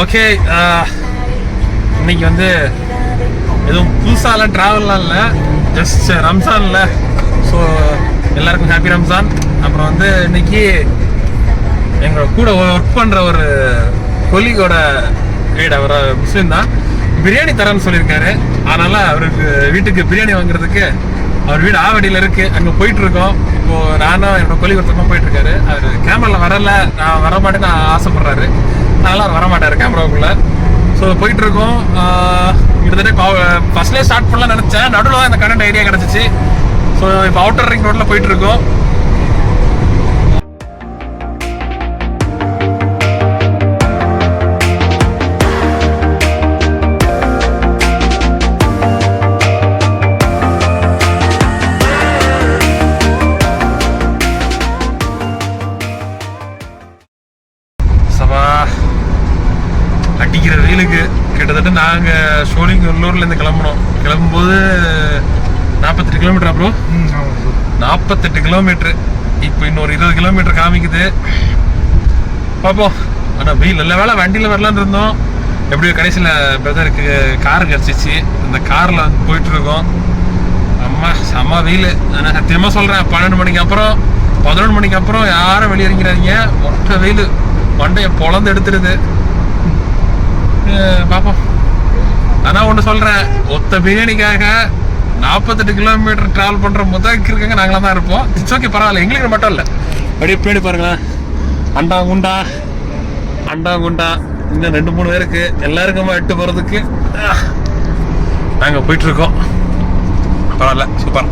Okay, இன்னைக்கு வந்து எதுவும் புதுசாலாம் ட்ராவல்லாம் இல்லை, ஜஸ்ட் ரம்ஜான்ல. ஸோ எல்லாருக்கும் ஹாப்பி ரம்ஜான். அப்புறம் வந்து இன்னைக்கு எங்களோட கூட ஒர்க் பண்ணுற ஒரு கொலீகோட வீடு, அவர் முஸ்லீம் தான், பிரியாணி தரேன்னு சொல்லியிருக்காரு. அதனால அவருக்கு வீட்டுக்கு பிரியாணி வாங்குறதுக்கு அவர் வீடு ஆவடியில் இருக்கு, அங்கே போயிட்டு இருக்கோம். இப்போ நானும் என்னோட கொலீக் ஒருத்தமாக போயிட்டு இருக்காரு. அவர் கேமராவில் வரல, நான் வரமாட்டேன்னு ஆசைப்படுறாரு, அதனால அவர் வரமாட்டாரு கேமராவுக்குள்ள. ஸோ போயிட்டு இருக்கோம். கிட்டத்தட்ட ஃபர்ஸ்ட்லேயே ஸ்டார்ட் பண்ணலாம் நினச்சேன், நடுவில் தான் இந்த கரண்ட் ஐடியா கிடச்சிச்சு. ஸோ இப்போ அவுட்டர் ரிங் ரோட்டில் போயிட்டு இருக்கோம். அடிக்கிற வெயிலுக்கு கிட்டத்தட்ட நாங்கள் சோழிங்கநல்லூர்லேருந்து கிளம்பும்போது 48 கிலோமீட்டர். அப்புறம் 48 கிலோமீட்ரு. இப்போ இன்னொரு 20 கிலோமீட்டர் காமிக்குது, பார்ப்போம். ஆனால் வெயில் நல்ல வேலை வண்டியில் வரலான்னு இருந்தோம், எப்படியோ கடைசியில் பிரதருக்கு கார் கிடச்சிச்சு. இந்த காரில் வந்து போயிட்டு இருக்கோம். செம்ம வெயில். நான் சத்தியமாக சொல்கிறேன், 12 மணிக்கு அப்புறம் 11 மணிக்கு அப்புறம் யாரும் வெளியே இறங்கிறாதீங்க, ஒற்றை வெயில் மண்டையை பொழந்து எடுத்துருது. பார்ப்போம். ஆனால் ஒன்று சொல்கிறேன், ஒத்த பிரியாணிக்காக 48 கிலோமீட்டர் ட்ராவல் பண்ணுற முதல் இருக்காங்க நாங்களாக தான் இருப்போம். இட்ஸ் ஓகே, பரவாயில்ல, எங்களுக்கு மட்டும் இல்லை. அப்படியே பின்னாடி பாருங்களேன், அண்டா குண்டா இன்னும் 2-3 பேருக்கு எல்லாருக்குமா எட்டு போகிறதுக்கு நாங்கள் போயிட்டுருக்கோம். பரவாயில்ல, சூப்பர்.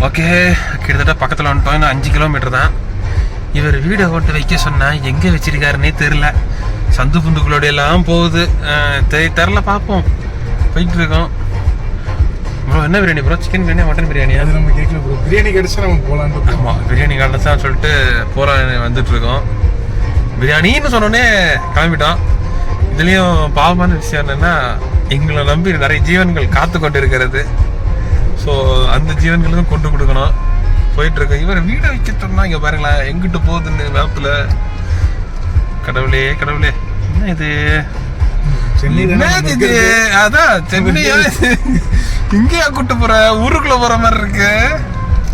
ஓகே, கிட்டத்தட்ட பக்கத்தில் வந்துட்டோம். இன்னும் 5 கிலோமீட்டர் தான். இவர் வீடை கொண்டு வைக்க சொன்னால் எங்கே வச்சிருக்காருன்னே தெரில, சந்து புந்துக்களோட எல்லாம் போகுது, தெரில. பார்ப்போம், போயிட்டு இருக்கோம். ப்ரோ என்ன பிரியாணி ப்ரோ? சிக்கன் பிரியாணியா மட்டன் பிரியாணியா? அது நம்ம கேட்கல ப்ரோ. பிரியாணி கிடச்சா நம்ம போகலான்னு. ஆமாம், பிரியாணி கிடச்சான்னு சொல்லிட்டு போகலாம் வந்துட்டு இருக்கோம். பிரியாணின்னு சொன்னோடனே கிளம்பிட்டோம். இதுலேயும் பாவமான விஷயம் என்னென்னா, எங்களை நம்பி நிறைய ஜீவன்கள் காத்து கொண்டு இருக்கிறது. ஸோ அந்த ஜீவன்களுக்கும் கொண்டு கொடுக்கணும். போயிட்டுருக்கோம். இவர் வீடை வைக்கட்டோம்னா இங்கே பாருங்களேன் எங்கிட்டு போகுதுன்னு மேப்பில். கடவுளே என்ன இது? இது அதான் சென்னையா? இங்கேயா கூட்டு போற? ஊருக்குள்ள போற மாதிரி இருக்கு.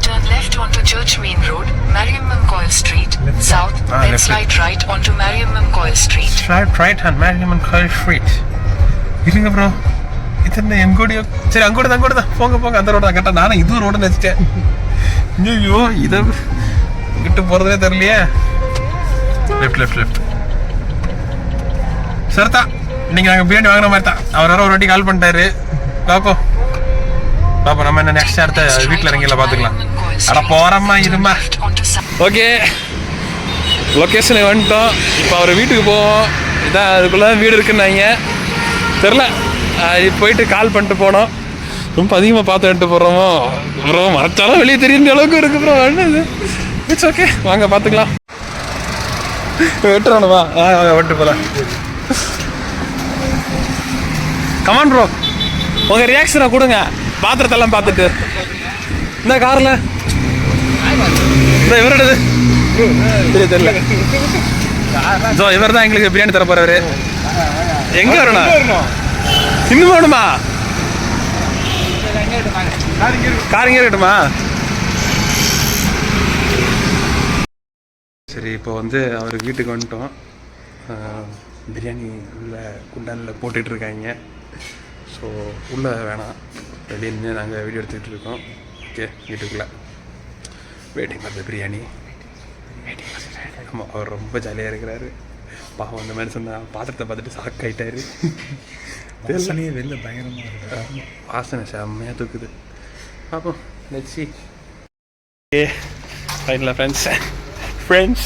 Turn left onto Church Main Road, Mariam Coil Street. South, then slide right onto Mariam Coil Street. Slide right on Mariam Coil Street. இருங்க ப்ரோ, இது என்ன எங்கூடியோ? சரி, அங்கோடு தான் போங்க. அந்த ரோடு தான் கரெக்டாக. நானும் இதுவும் ரோடு நினச்சிட்டேன். ஐயோ, இதை இங்கிட்டு போகிறதே தெரியலையே. லெஃப்ட் சார் தான். இன்னைக்கு நாங்கள் பிரியாணி வாங்குற மாதிரி தான். அவர் வர ஒரு வாட்டி கால் பண்ணிட்டாரு. பார்ப்போம், நம்ம என்ன நெக்ஸ்ட் அடுத்த வீட்டில் இறங்கில பார்த்துக்கலாம். அட போகிறோம்மா இருமா. ஓகே, லொக்கேஷனுக்கு வந்துட்டோம். இப்போ அவர் வீட்டுக்கு போவோம். இதான் அதுக்குள்ளே வீடு இருக்குன்னாங்க, தெரில. போயிட்டு கால் பண்ணிட்டு போனோம். ரொம்ப அதிகமாக பார்த்து எடுத்து போடுறோமோ ப்ரோ, மறைச்சாலும் வெளியே தெரியுற அளவுக்கு இருக்கு ப்ரோ. என்னது? இட்ஸ் ஓகே, வாங்க பார்த்துக்கலாம். வெட்டுறானுவா? வெட்டு போகலாம். கமான் ப்ரோ, உங்கள் ரியாக்ஷனை கொடுங்க. பாத்திரத்தெல்லாம் பார்த்துட்டு இந்த காரில் இந்த இவரோடது தெரியல. ஸோ இவர் தான் எங்களுக்கு பிரியாணி தர போகிறவர். எங்கே வரணும்? இன்னும் வேணுமா? கார் இங்கே இருக்கட்டுமா? சரி, இப்போ வந்து அவர் வீட்டுக்கு வந்துட்டோம். பிரியாணி உள்ள குண்டானில் போட்டுட்ருக்காங்க. ஸோ உள்ளே வேணாம், வெளியே நின்று நாங்கள் வீடியோ எடுத்துக்கிட்டு இருக்கோம். ஓகே, வீட்டுக்குள்ளே வெயிட்டிங் பார்த்து பிரியாணி வெயிட்டிங் பார்த்துட்டு. ஆமாம், அவர் ரொம்ப ஜாலியாக இருக்கிறாரு. பாவம் அந்த மாதிரி சொன்ன பாத்திரத்தை பார்த்துட்டு ஷாக் ஆகிட்டாரு. வாசனையே வெளில பயங்கரமாக இருக்கு. வாசனை செம்மையாக தூக்குது. பார்ப்போம், லெட்ஸ் சீ. ஓகே ஃபைனலாக ஃப்ரெண்ட்ஸ்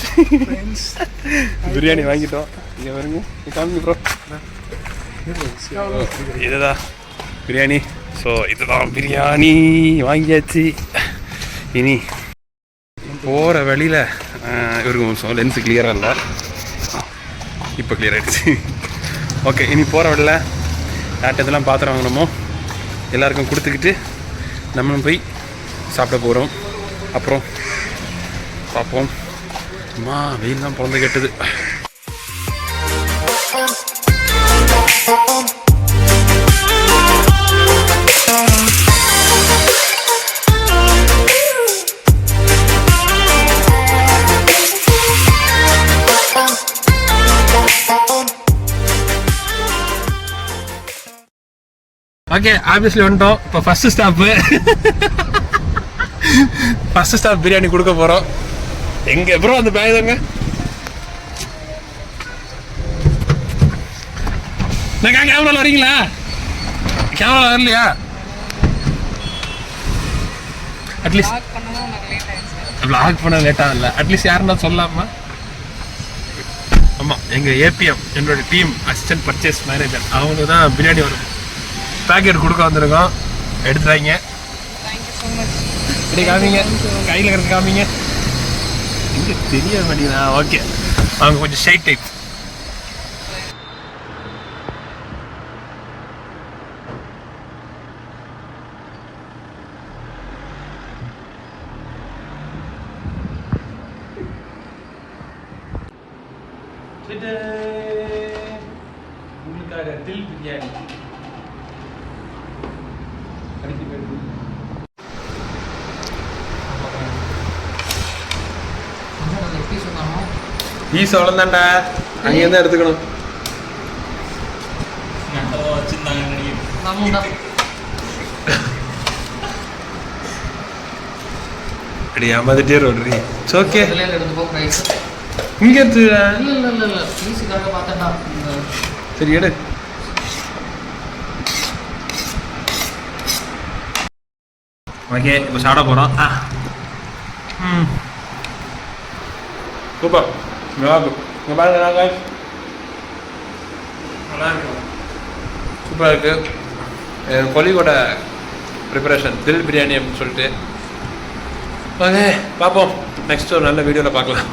பிரியாணி வாங்கிட்டோம். இங்கே வருங்க, காமிங்க ப்ரோ. இதுதான் பிரியாணி. ஸோ இதுதான் பிரியாணி வாங்கியாச்சு. இனி போகிற வழியில் இவருக்கு லென்ஸு கிளியராக இல்லை, இப்போ கிளியர் ஆகிடுச்சு. ஓகே, இனி போகிற வழியில் யார்கிட்ட இதெல்லாம் பாத்திரம் வாங்கணுமோ எல்லாருக்கும் கொடுத்துக்கிட்டு நம்மளும் போய் சாப்பிட போகிறோம். அப்புறம் பார்ப்போம். அம்மா வெயில் தான் பிறந்து கெட்டுது. ஓகே, ஆஃபீஸில் வந்துட்டோம். இப்போ ஃபஸ்ட்டு ஸ்டாப் பிரியாணி கொடுக்க போகிறோம். எங்கே ப்ரோ அந்த பேக் தாங்க? நான் கேமராவில் வரீங்களா? கேமரா வரலையா? அட்லீஸ்ட் வ்ளாக் பண்ண லேட்டாக இல்லை, அட்லீஸ்ட் யாருன்னா சொல்லலாமா? ஆமாம், எங்கள் ஏபிஎம் என்னோட டீம் அசிஸ்டன்ட் பர்ச்சேஸ் மேனேஜர் அவங்க தான் பிரியாணி வரும் பேக்கெட் கொடுக்க வந்திருக்கோம். எடுத்துறாங்க. இப்படி காமிங்க, கையில் இருக்கிறது காமிங்க. இங்கே தெரிய மாட்டேங்குதா? ஓகே, அவங்க கொஞ்சம் ஷைட் டைப். உங்களுக்காக தில் பிரியாணி பீஸ் அவ்வளோதான்டா, அங்கேருந்து எடுத்துக்கணும். அப்படி ஏமாந்துட்டே ரோடுறீ. ஓகே, இங்கே எடுத்து சரி எடு. ஓகே, இப்போ சாப்பிட போகிறோம். சூப்பர், நல்லா இருக்கும். இங்கே பாருங்க, நாங்கள் நல்லா இருக்கும், சூப்பராக இருக்குது. கொலியோட ப்ரிப்பரேஷன் தில் பிரியாணி அப்படின்னு சொல்லிட்டு. ஓகே, பார்ப்போம். நெக்ஸ்ட் ஒரு நல்ல வீடியோவில் பார்க்கலாம்.